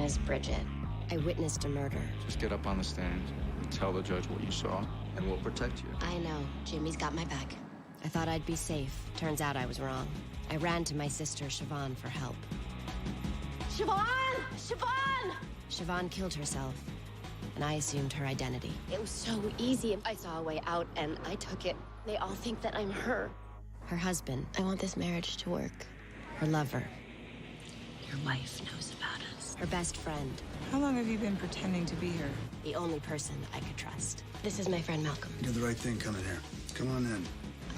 is Bridget. I witnessed a murder. Just get up on the stand and tell the judge what you saw, and we'll protect you. I know. Jimmy's got my back. I thought I'd be safe. Turns out I was wrong. I ran to my sister, Siobhan, for help. Siobhan! Siobhan! Siobhan killed herself, and I assumed her identity. It was so easy. I saw a way out, and I took it. They all think that I'm her. Her husband. I want this marriage to work. Her lover. Your wife knows about us. Her best friend. How long have you been pretending to be her? The only person I could trust. This is my friend Malcolm. You did the right thing coming here. Come on in.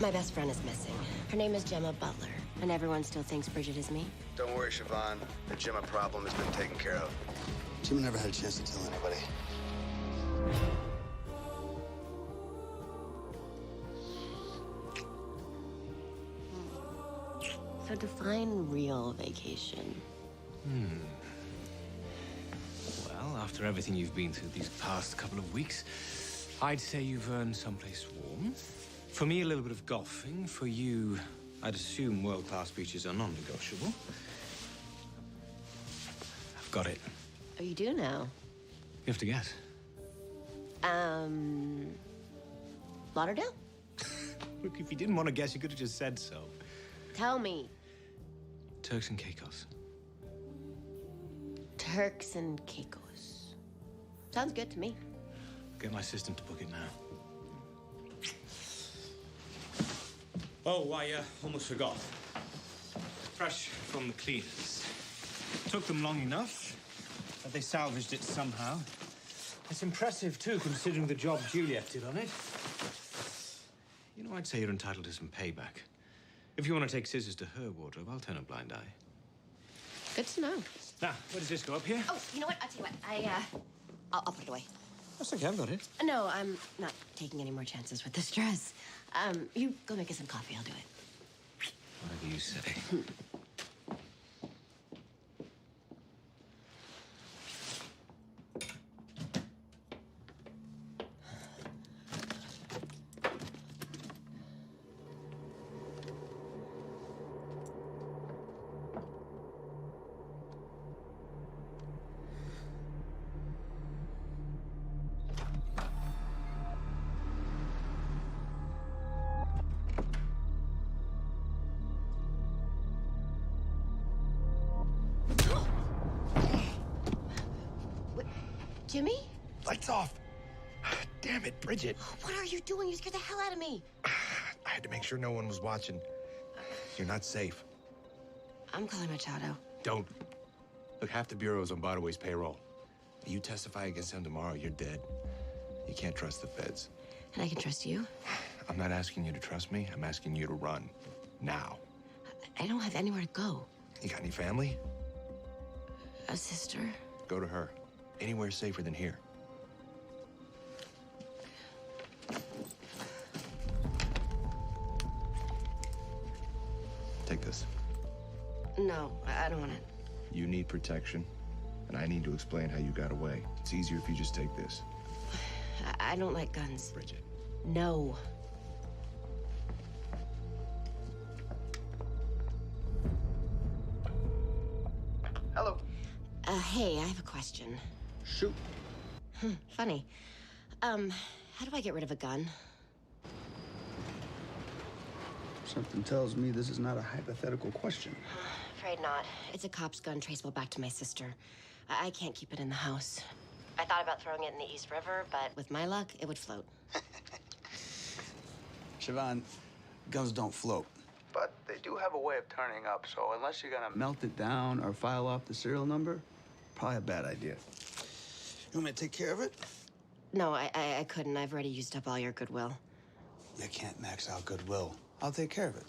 My best friend is missing. Her name is Gemma Butler, and everyone still thinks Bridget is me. Don't worry, Siobhan. The Gemma problem has been taken care of. Gemma never had a chance to tell anybody. So define real vacation. Well, after everything you've been through these past couple of weeks, I'd say you've earned someplace warm. For me, a little bit of golfing. For you, I'd assume world-class beaches are non-negotiable. I've got it. Oh, you do now? You have to guess. Lauderdale? Look, if you didn't want to guess, you could have just said so. Tell me. Turks and Caicos. Turks and Caicos. Sounds good to me. Get my assistant to book it now. Oh, I almost forgot. Fresh from the cleaners. Took them long enough, but they salvaged it somehow. It's impressive, too, considering the job Juliet did on it. You know, I'd say you're entitled to some payback. If you want to take scissors to her wardrobe, I'll turn a blind eye. Good to know. Now, where does this go, up here? Oh, you know what? I'll tell you what. I'll put it away. That's okay, I've got it. No, I'm not taking any more chances with this dress. You go make us some coffee. I'll do it. Whatever you say. Jimmy? Lights off. Damn it, Bridget. What are you doing? You scared the hell out of me. I had to make sure no one was watching. You're not safe. I'm calling Machado. Don't. Look, half the bureau's on Botaway's payroll. You testify against him tomorrow, you're dead. You can't trust the feds. And I can trust you? I'm not asking you to trust me. I'm asking you to run. Now. I don't have anywhere to go. You got any family? A sister? Go to her. Anywhere safer than here. Take this. No, I don't want it. You need protection, and I need to explain how you got away. It's easier if you just take this. I don't like guns. Bridget. No. Hello. Hey, I have a question. Shoot. Funny. How do I get rid of a gun? Something tells me this is not a hypothetical question. Afraid not. It's a cop's gun traceable back to my sister. I can't keep it in the house. I thought about throwing it in the East River, but with my luck, it would float. Siobhan, guns don't float. But they do have a way of turning up, so unless you're gonna melt it down or file off the serial number, probably a bad idea. You want me to take care of it? No, I couldn't. I've already used up all your goodwill. You can't max out goodwill. I'll take care of it.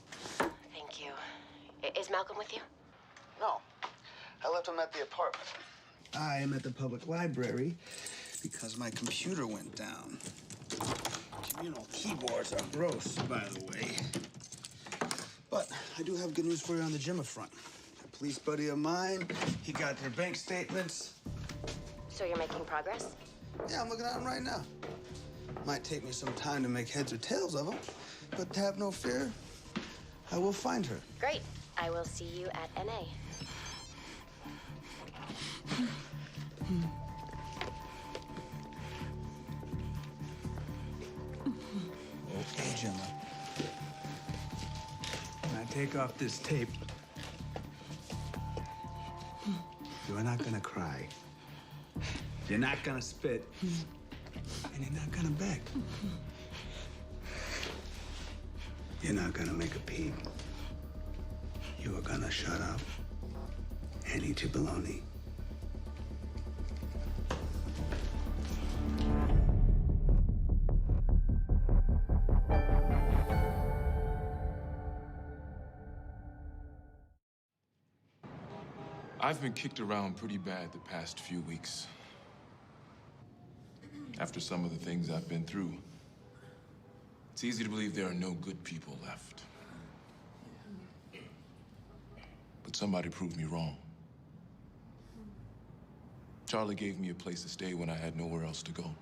Thank you. Is Malcolm with you? No. I left him at the apartment. I am at the public library because my computer went down. Communal keyboards are gross, by the way. But I do have good news for you on the Gemma front. A police buddy of mine, he got their bank statements. So you're making progress? Yeah, I'm looking at them right now. Might take me some time to make heads or tails of them, but have no fear, I will find her. Great. I will see you at NA. Okay, Gemma. When I take off this tape, you're not gonna cry. You're not gonna spit. And you're not gonna beg. You're not gonna make a peep. You are gonna shut up and eat your bologna. I've been kicked around pretty bad the past few weeks. After some of the things I've been through, it's easy to believe there are no good people left. But somebody proved me wrong. Charlie gave me a place to stay when I had nowhere else to go.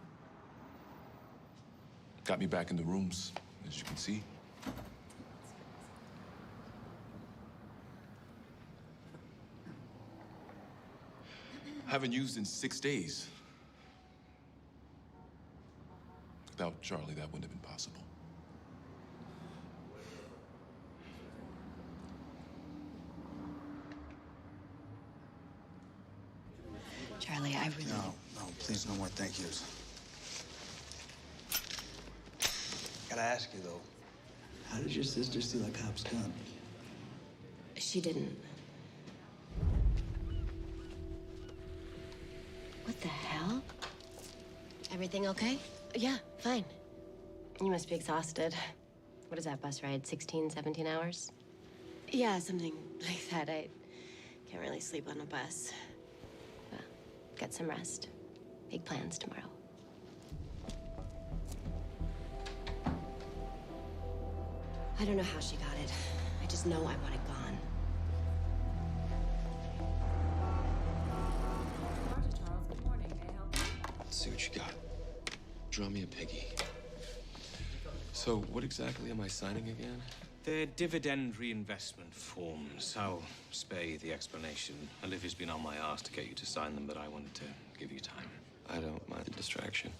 Got me back in the rooms, as you can see. Haven't used in 6 days. Without Charlie, that wouldn't have been possible. Charlie, I really... No, please, no more thank yous. Gotta ask you, though, how did your sister steal a cop's gun? She didn't. What the hell? Everything okay? Yeah, fine. You must be exhausted. What is that bus ride, 16, 17 hours? Yeah, something like that. I can't really sleep on a bus. Well, get some rest. Big plans tomorrow. I don't know how she got it. I just know I want it gone. Dr. Charles, good morning. May I help you? Let's see what you got. Draw me a piggy. So, what exactly am I signing again? They're dividend reinvestment forms. I'll spare you the explanation. Olivia's been on my ass to get you to sign them, but I wanted to give you time. I don't mind the distraction.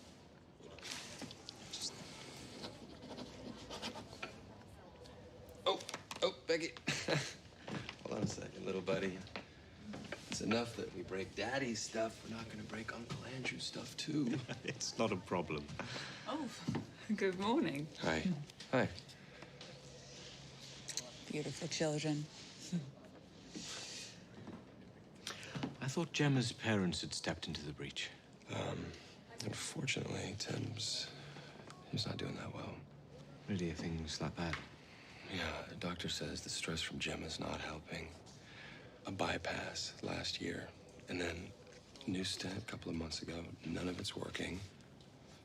Oh, Becky. Hold on a second, little buddy. It's enough that we break Daddy's stuff. We're not gonna break Uncle Andrew's stuff, too. It's not a problem. Oh, good morning. Hi. Hi. Beautiful children. I thought Gemma's parents had stepped into the breach. Unfortunately, he's not doing that well. Really, are things like that? Yeah, the doctor says the stress from Gemma's not helping. A bypass last year, and then new stent a couple of months ago. None of it's working.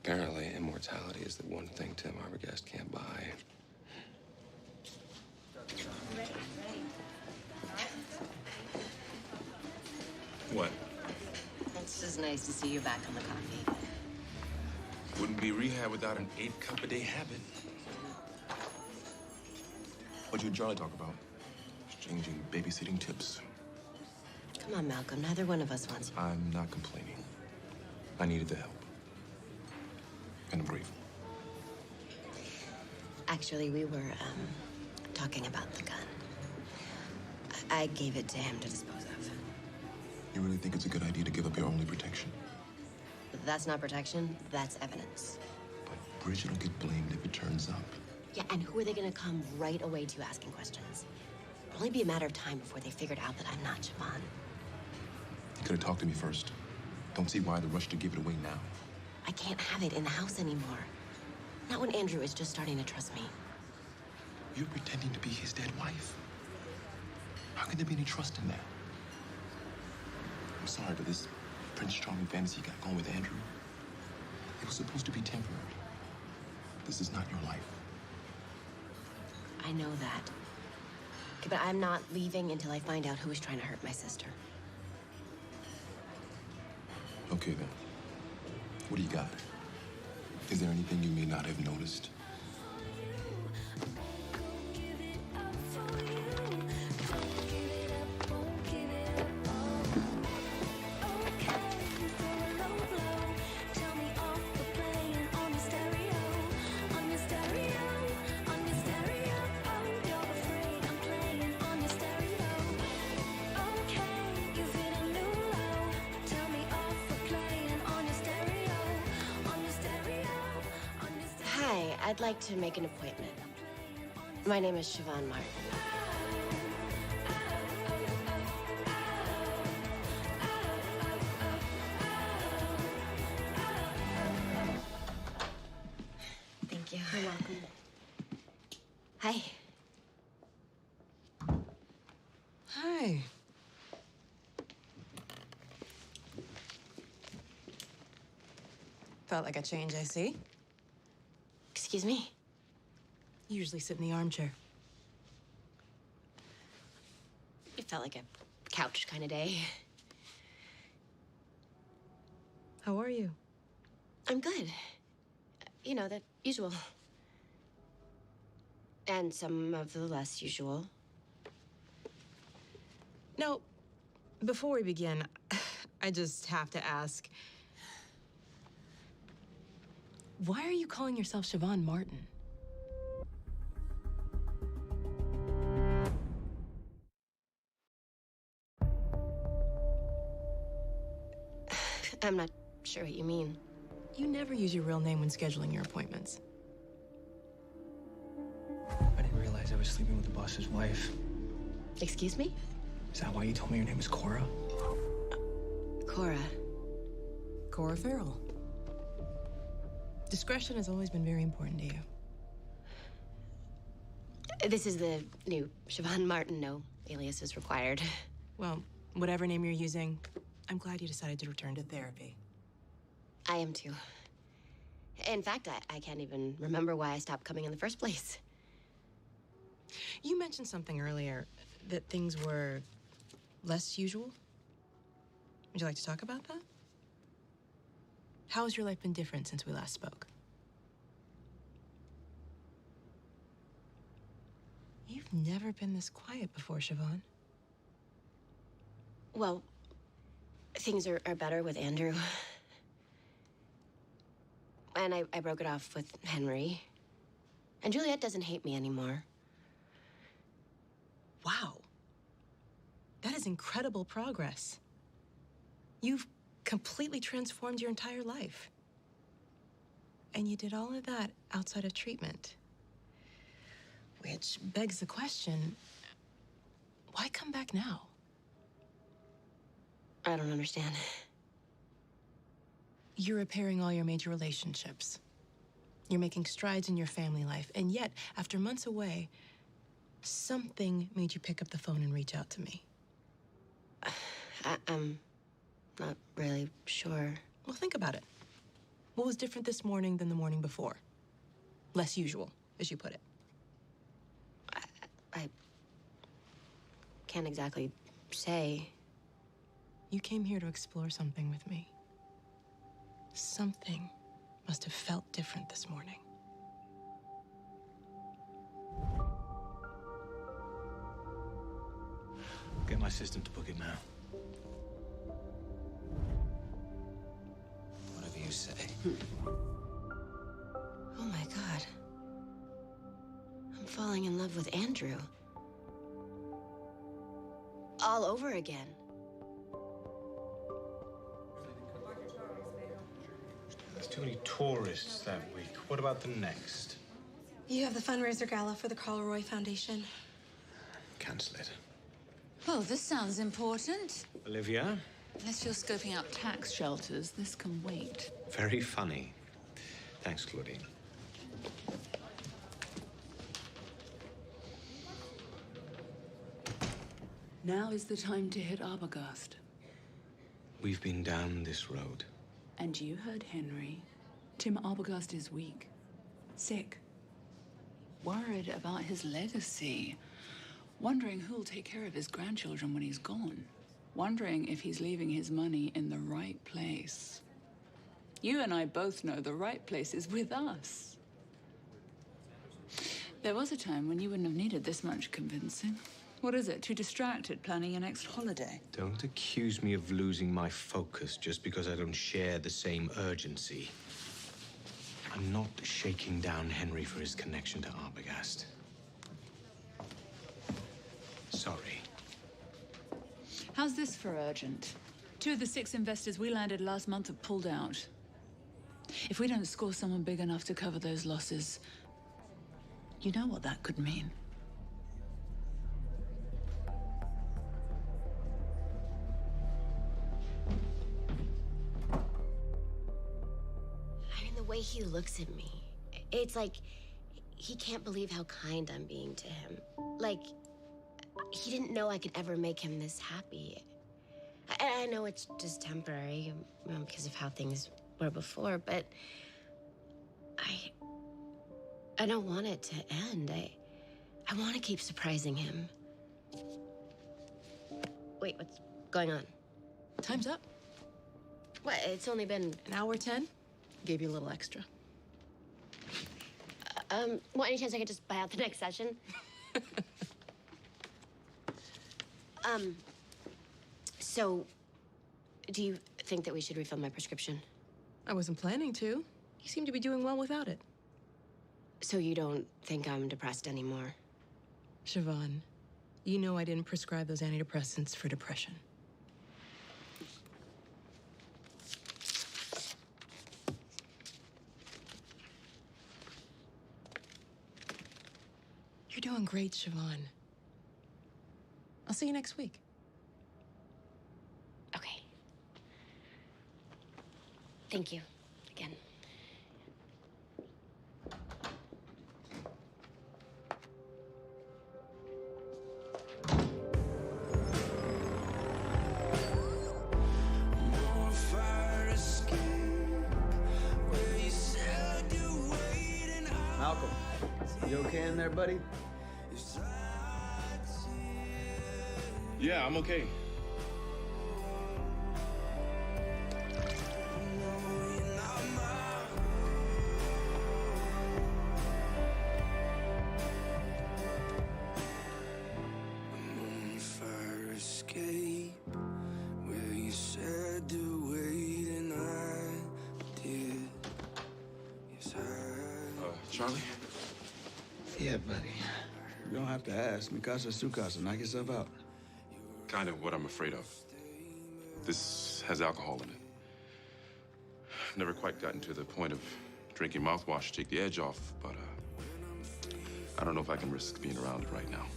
Apparently, immortality is the one thing Tim Arbogast can't buy. What? It's just nice to see you back on the coffee. Wouldn't be rehab without an 8-cup-a-day habit. What'd you and Charlie talk about? Exchanging babysitting tips. Come on, Malcolm. Neither one of us wants you. I'm not complaining. I needed the help. And I'm grateful. Actually, we were, talking about the gun. I gave it to him to dispose of. You really think it's a good idea to give up your only protection? That's not protection. That's evidence. But Bridget will get blamed if it turns up. Yeah, and who are they gonna come right away to asking questions? It'll only be a matter of time before they figured out that I'm not Siobhan. You could have talked to me first. Don't see why the rush to give it away now. I can't have it in the house anymore. Not when Andrew is just starting to trust me. You're pretending to be his dead wife. How can there be any trust in that? I'm sorry, but this Prince Charming fantasy you got going with Andrew, it was supposed to be temporary. This is not your life. I know that. Okay, but I'm not leaving until I find out who is trying to hurt my sister. Okay, then. What do you got? Is there anything you may not have noticed? I'd like to make an appointment. My name is Siobhan Martin. Thank you. You're welcome. Hi. Hi. Felt like a change, I see. Excuse me? You usually sit in the armchair. It felt like a couch kind of day. How are you? I'm good. You know, the usual. And some of the less usual. No, before we begin, I just have to ask. Why are you calling yourself Siobhan Martin? I'm not sure what you mean. You never use your real name when scheduling your appointments. I didn't realize I was sleeping with the boss's wife. Excuse me? Is that why you told me your name was Cora? Cora. Cora Farrell. Discretion has always been very important to you. This is the new Siobhan Martin. No alias is required. Well, whatever name you're using, I'm glad you decided to return to therapy. I am too. In fact, I can't even remember why I stopped coming in the first place. You mentioned something earlier, that things were less usual. Would you like to talk about that? How has your life been different since we last spoke? You've never been this quiet before, Siobhan. Well, things are better with Andrew. And I broke it off with Henry. And Juliet doesn't hate me anymore. Wow. That is incredible progress. You've completely transformed your entire life. And you did all of that outside of treatment. Which begs the question, why come back now? I don't understand. You're repairing all your major relationships. You're making strides in your family life. And yet, after months away, something made you pick up the phone and reach out to me. I'm not really sure. Well, think about it. What was different this morning than the morning before? Less usual, as you put it. I can't exactly say. You came here to explore something with me. Something must have felt different this morning. Get my assistant to book it now. Whatever you say. Oh my God. I'm falling in love with Andrew. All over again. There's too many tourists that week. What about the next? You have the fundraiser gala for the Carl Roy Foundation. Cancel it. Well, this sounds important. Olivia? Unless you're scoping out tax shelters, this can wait. Very funny. Thanks, Claudine. Now is the time to hit Arbogast. We've been down this road. And you heard Henry. Tim Arbogast is weak. Sick. Worried about his legacy. Wondering who'll take care of his grandchildren when he's gone. Wondering if he's leaving his money in the right place. You and I both know the right place is with us. There was a time when you wouldn't have needed this much convincing. What is it? Too distracted planning your next holiday? Don't accuse me of losing my focus just because I don't share the same urgency. I'm not shaking down Henry for his connection to Arbogast. Sorry. How's this for urgent? 2 of the 6 investors we landed last month have pulled out. If we don't score someone big enough to cover those losses, You know what that could mean. I mean, the way he looks at me, it's like he can't believe how kind I'm being to him. Like, he didn't know I could ever make him this happy. I know it's just temporary, because of how things were before, but I don't want it to end. I want to keep surprising him. Wait, what's going on? Time's up. What? It's only been An hour 10? Gave you a little extra. well, any chance I could just buy out the next session? So, do you think that we should refill my prescription? I wasn't planning to. You seem to be doing well without it. So you don't think I'm depressed anymore? Siobhan, you know I didn't prescribe those antidepressants for depression. You're doing great, Siobhan. I'll see you next week. Okay. Thank you again. Malcolm, you okay in there, buddy? Yeah, I'm okay. Charlie? Yeah, buddy. You don't have to ask. Mikasa Sukasa, knock yourself out. Kind of what I'm afraid of. This has alcohol in it. Never quite gotten to the point of drinking mouthwash to take the edge off, but I don't know if I can risk being around it right now.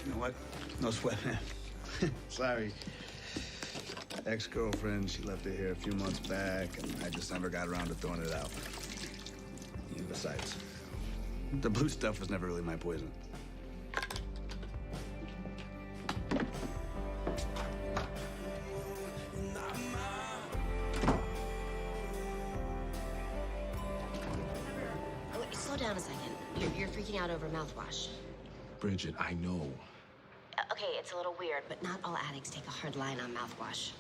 You know what? No sweat, man. Sorry. Ex-girlfriend, she left it here a few months back, and I just never got around to throwing it out. Besides, the blue stuff was never really my poison. Oh, wait, slow down a second. You're freaking out over mouthwash. Bridget, I know. Okay, it's a little weird, but not all addicts take a hard line on mouthwash.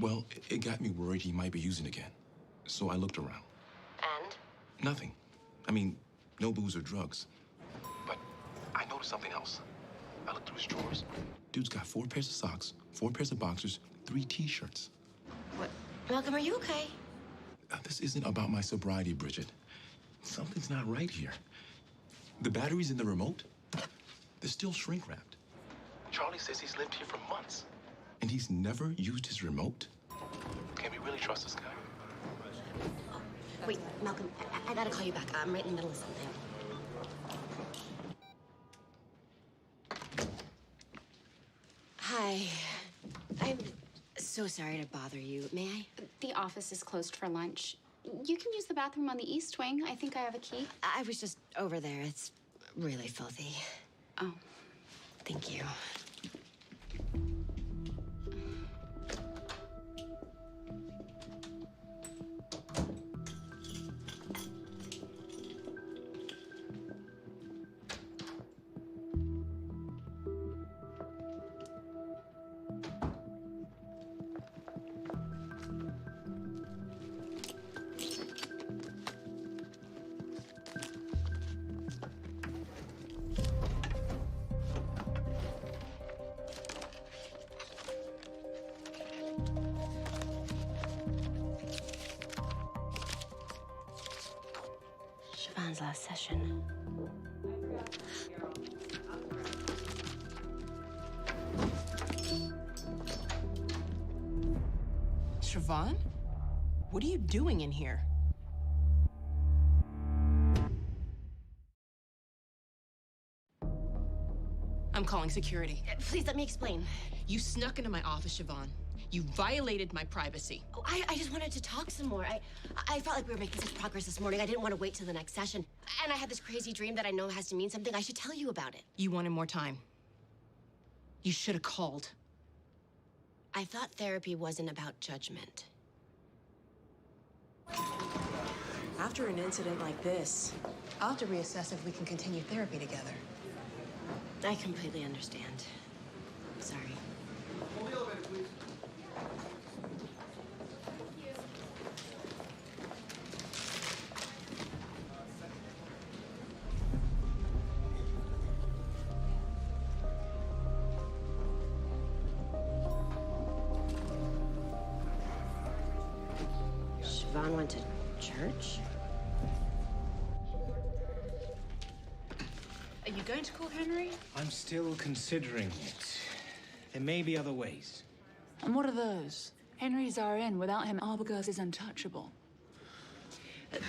Well, it got me worried he might be using again. So I looked around. And? Nothing. I mean, no booze or drugs. But I noticed something else. I looked through his drawers. Dude's got 4 pairs of socks, 4 pairs of boxers, 3 t-shirts. What? Malcolm, are you okay? This isn't about my sobriety, Bridget. Something's not right here. The batteries in the remote, they're still shrink-wrapped. Charlie says he's lived here for months, and he's never used his remote. Can we really trust this guy? Wait, Malcolm, I gotta call you back. I'm right in the middle of something. Hi. I'm so sorry to bother you. May I? The office is closed for lunch. You can use the bathroom on the east wing. I think I have a key. I was just over there. It's really filthy. Oh. Thank you. Siobhan's last session. Siobhan? What are you doing in here? I'm calling security. Please let me explain. You snuck into my office, Siobhan. You violated my privacy. Oh, I just wanted to talk some more. I felt like we were making such progress this morning. I didn't want to wait till the next session. And I had this crazy dream that I know has to mean something. I should tell you about it. You wanted more time. You should have called. I thought therapy wasn't about judgment. After an incident like this, I'll have to reassess if we can continue therapy together. I completely understand. Sorry. Hold the elevator, please. Siobhan went to church? Are you going to call Henry? I'm still considering it. There may be other ways. And what are those? Henry's RN. Without him, Arbogast is untouchable.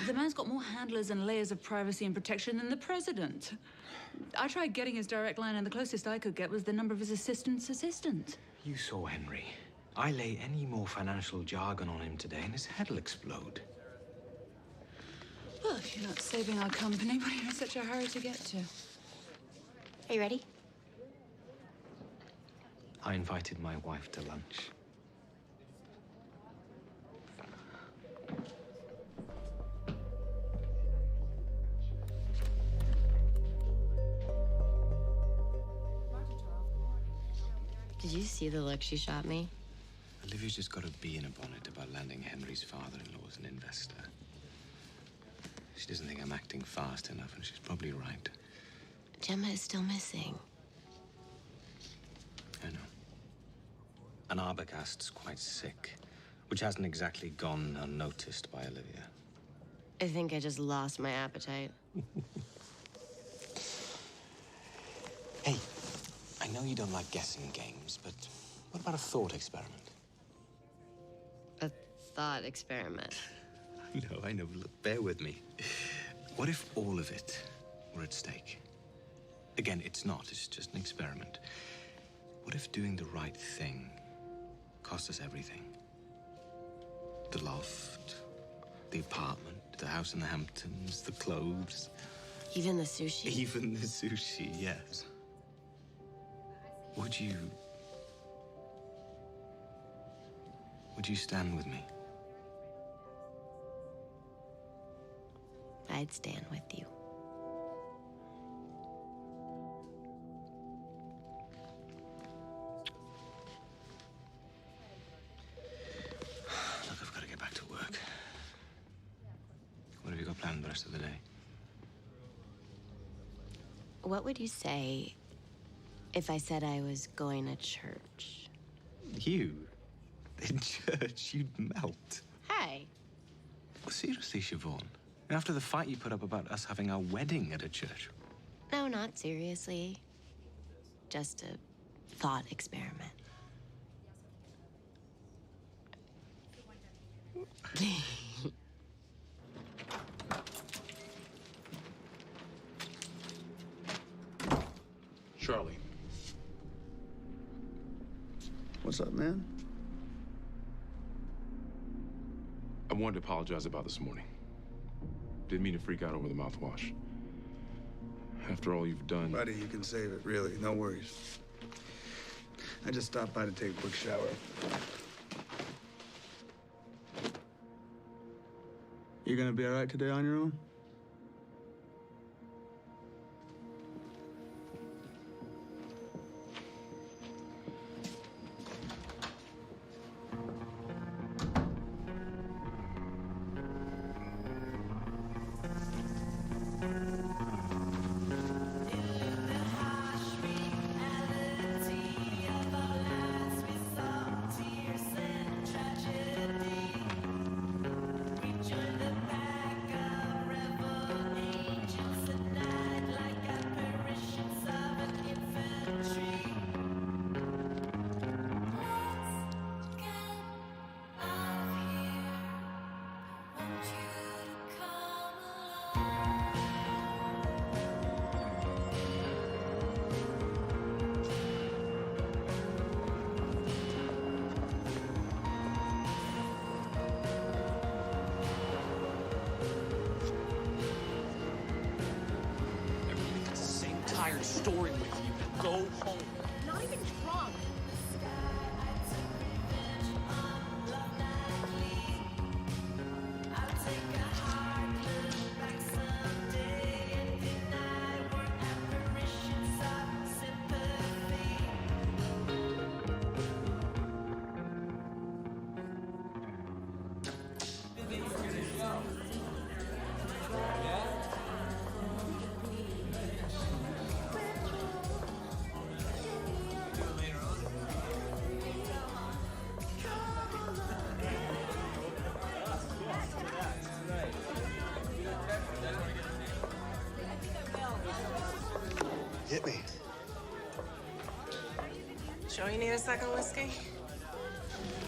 The man's got more handlers and layers of privacy and protection than the president. I tried getting his direct line, and the closest I could get was the number of his assistant's assistant. You saw Henry. I lay any more financial jargon on him today and his head'll explode. Well, if you're not saving our company, what are you in such a hurry to get to? Are you ready? I invited my wife to lunch. Did you see the look she shot me? Olivia's just got a bee in a bonnet about landing Henry's father-in-law as an investor. She doesn't think I'm acting fast enough, and she's probably right. Gemma is still missing. I know. And Arbogast's quite sick, which hasn't exactly gone unnoticed by Olivia. I think I just lost my appetite. Hey, I know you don't like guessing games, but what about a thought experiment? A thought experiment. I know. Look, bear with me. What if all of it were at stake? Again, it's not. It's just an experiment. What if doing the right thing cost us everything? The loft, the apartment, the house in the Hamptons, the clothes. Even the sushi? Even the sushi, yes. Would you stand with me? I'd stand with you. Look, I've got to get back to work. What have you got planned the rest of the day? What would you say if I said I was going to church? You? In church? You'd melt. Hey. Well, seriously, Siobhan. After the fight you put up about us having our wedding at a church. No, not seriously. Just a thought experiment. Charlie. What's up, man? I wanted to apologize about this morning. Didn't mean to freak out over the mouthwash. After all you've done... Buddy, you can save it, really. No worries. I just stopped by to take a quick shower. You gonna be all right today on your own? story with you. Go home. Not even drunk. Hit me. Sure you need a second whiskey?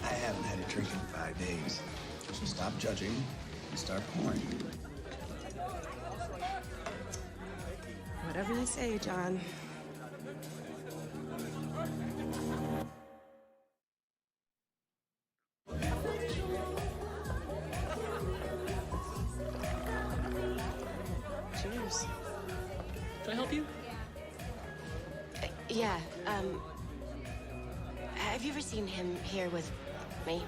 I haven't had a drink in 5 days. So stop judging and start pouring. Whatever you say, John. Cheers. Can I help you? Yeah, have you ever seen him here with me?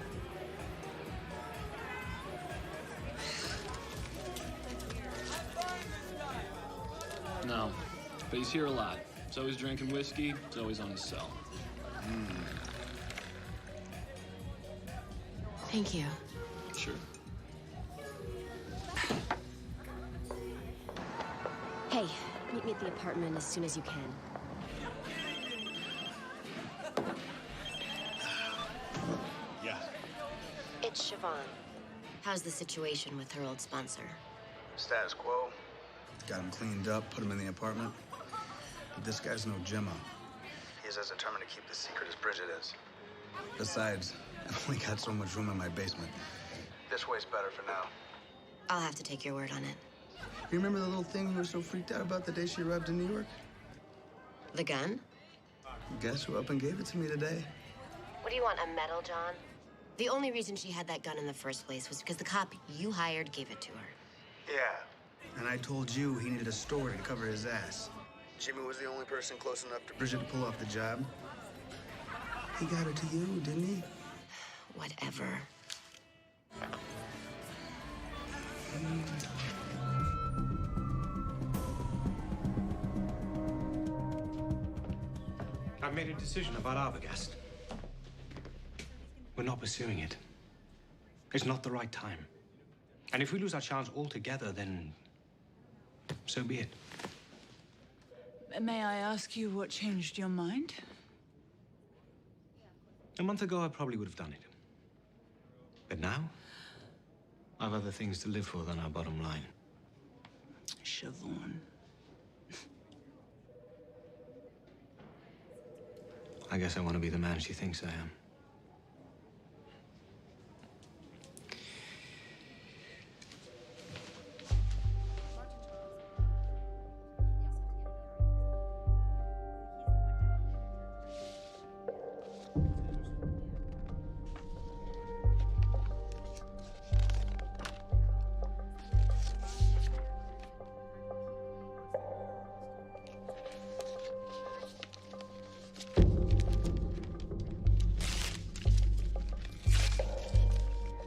No, but he's here a lot. He's always drinking whiskey. He's always on his cell. Thank you. Sure. Hey, meet me at the apartment as soon as you can. Yeah. It's Siobhan. How's the situation with her old sponsor? Status quo. Got him cleaned up, put him in the apartment. But this guy's no Gemma. He's as determined to keep the secret as Bridget is. Besides, I've only got so much room in my basement. This way's better for now. I'll have to take your word on it. You remember the little thing you were so freaked out about the day she arrived in New York? The gun? Guess who up and gave it to me today? What do you want, a medal, John? The only reason she had that gun in the first place was because the cop you hired gave it to her. Yeah. And I told you he needed a story to cover his ass. Jimmy was the only person close enough to Bridget to pull off the job. He got it to you, didn't he? Whatever. I've made a decision about Arbogast. We're not pursuing it. It's not the right time. And if we lose our chance altogether, then so be it. May I ask you what changed your mind? A month ago, I probably would have done it. But now, I've other things to live for than our bottom line. Siobhan. I guess I want to be the man she thinks I am.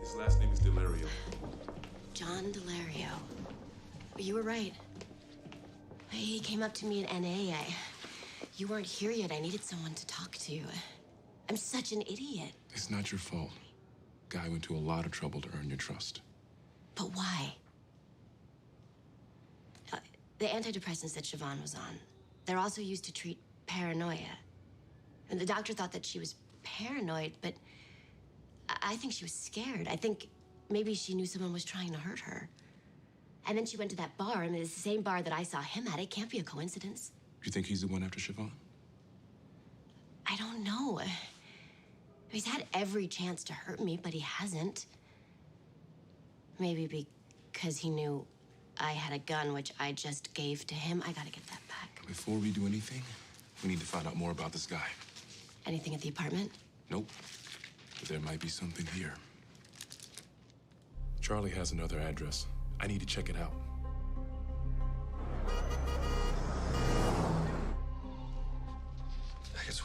His last name is Delario. John Delario. You were right. He came up to me in NA. You weren't here yet. I needed someone to talk to. I'm such an idiot. It's not your fault. Guy went to a lot of trouble to earn your trust. But why? The antidepressants that Siobhan was on, they're also used to treat paranoia. And the doctor thought that she was paranoid, but I think she was scared. I think maybe she knew someone was trying to hurt her. And then she went to that bar, and it's the same bar that I saw him at. It can't be a coincidence. You think he's the one after Siobhan? I don't know. He's had every chance to hurt me, but he hasn't. Maybe because he knew I had a gun, which I just gave to him. I gotta get that back. Before we do anything, we need to find out more about this guy. Anything at the apartment? Nope. But there might be something here. Charlie has another address. I need to check it out.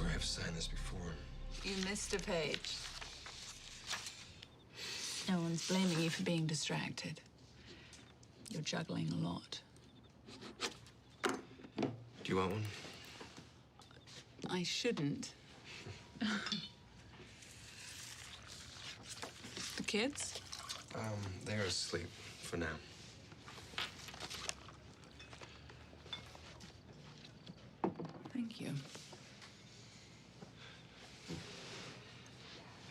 swear I've signed this before. You missed a page. No one's blaming you for being distracted. You're juggling a lot. Do you want one? I shouldn't. The kids? They're asleep for now. Thank you.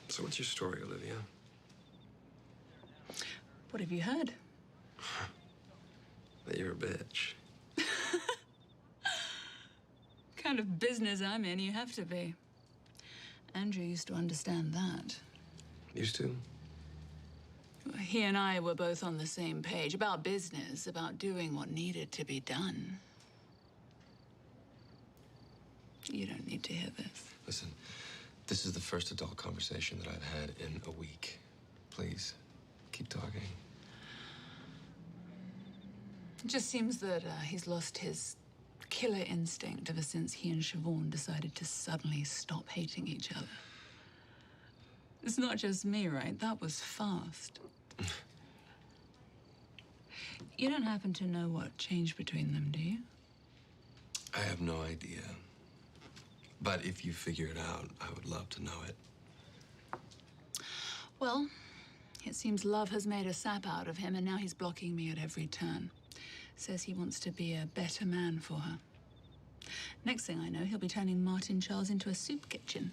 So what's your story, Olivia? What have you heard? That you're a bitch. Kind of business I'm in, you have to be. Andrew used to understand that. Used to? He and I were both on the same page about business, about doing what needed to be done. You don't need to hear this. Listen, this is the first adult conversation that I've had in a week. Please, keep talking. It just seems that he's lost his killer instinct ever since he and Siobhan decided to suddenly stop hating each other. It's not just me, right? That was fast. You don't happen to know what changed between them, do you? I have no idea. But if you figure it out, I would love to know it. Well, it seems love has made a sap out of him, and now he's blocking me at every turn. Says he wants to be a better man for her. Next thing I know, he'll be turning Martin Charles into a soup kitchen.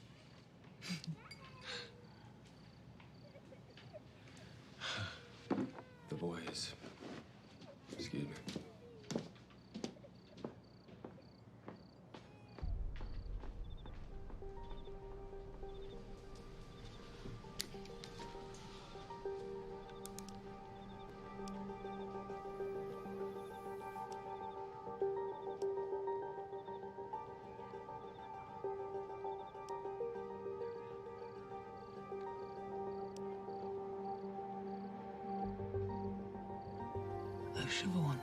The boys. Excuse me. Oh, Siobhan.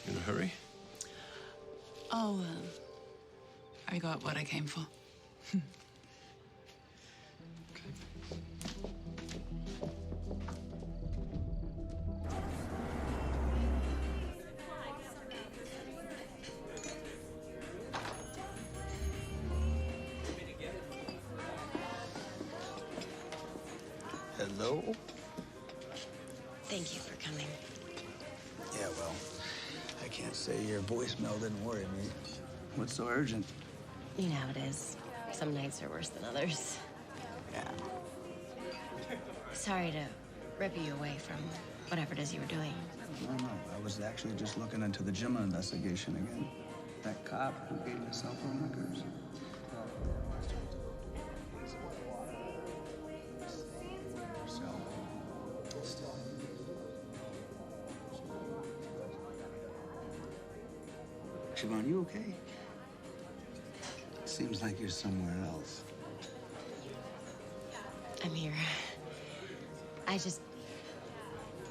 In a hurry? Oh, I got what I came for. Hello? Thank you for coming. Yeah, well, I can't say your voicemail didn't worry me. What's so urgent? You know how it is. Some nights are worse than others. Yeah. Sorry to rip you away from whatever it is you were doing. No. I was actually just looking into the Gemma investigation again. That cop who gave me cell phone records. Siobhan, you okay? Seems like you're somewhere else. I'm here.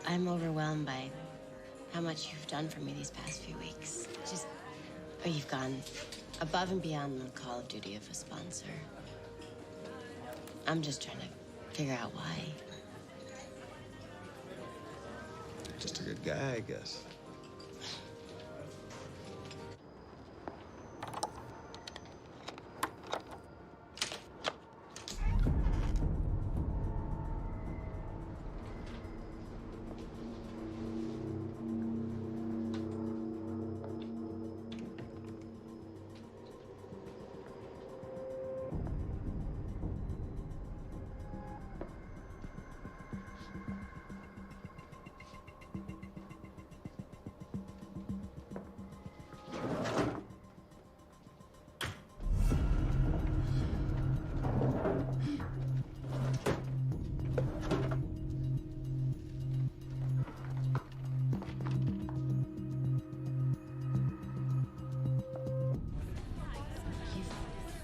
I'm overwhelmed by how much you've done for me these past few weeks. You've gone above and beyond the call of duty of a sponsor. I'm just trying to figure out why. Just a good guy, I guess.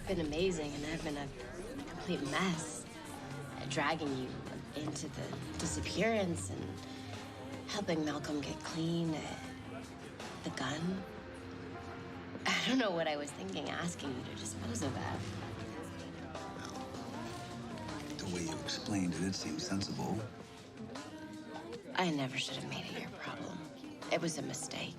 been amazing, and I've been a complete mess. Dragging you into the disappearance and helping Malcolm get clean. The gun. I don't know what I was thinking asking you to dispose of that. The way you explained it, it seemed sensible. I never should have made it your problem. It was a mistake.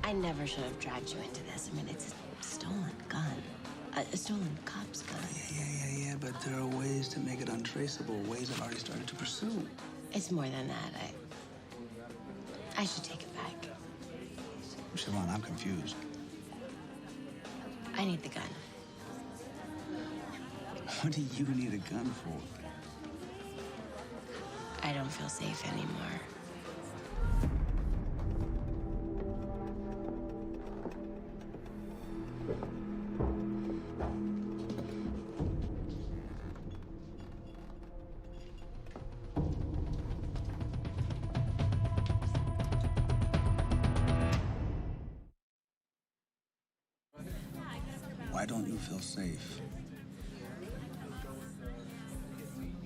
I never should have dragged you into this. I mean, it's a stolen gun. A stolen cop's gun. Yeah, but there are ways to make it untraceable, ways I've already started to pursue. It's more than that. I should take it back. Siobhan, I'm confused. I need the gun. What do you need a gun for? I don't feel safe anymore. Why don't you feel safe?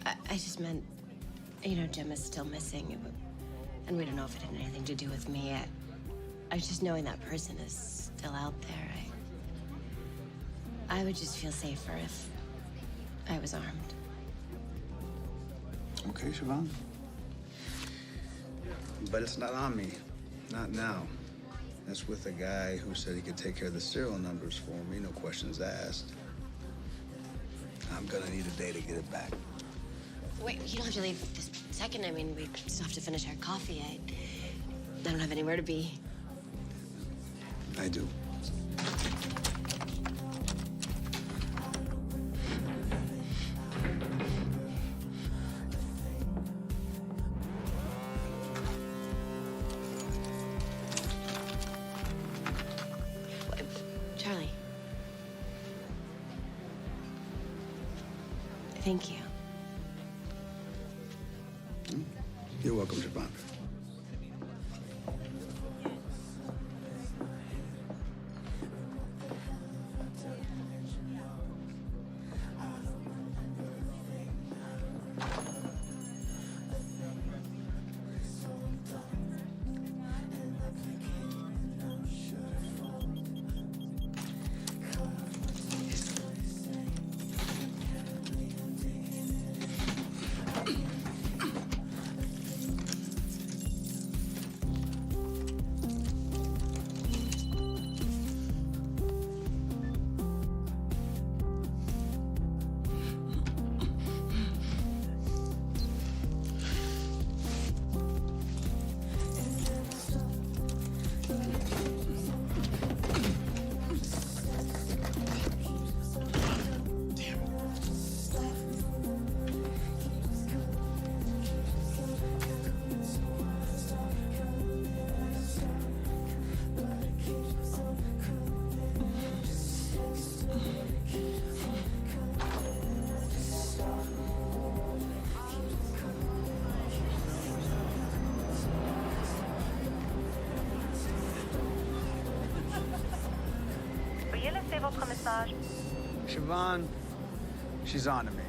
I just meant, you know, Jim is still missing. And we don't know if it had anything to do with me. I was just knowing that person is still out there. I would just feel safer if I was armed. Okay, Siobhan. But it's not on me. Not now. That's with a guy who said he could take care of the serial numbers for me, no questions asked. I'm gonna need a day to get it back. Wait, you don't have to leave this second. I mean, we still have to finish our coffee. I don't have anywhere to be. I do. Charlie. Thank you. You're welcome, Siobhan. Veuillez laisser votre message. Siobhan, she's on to me.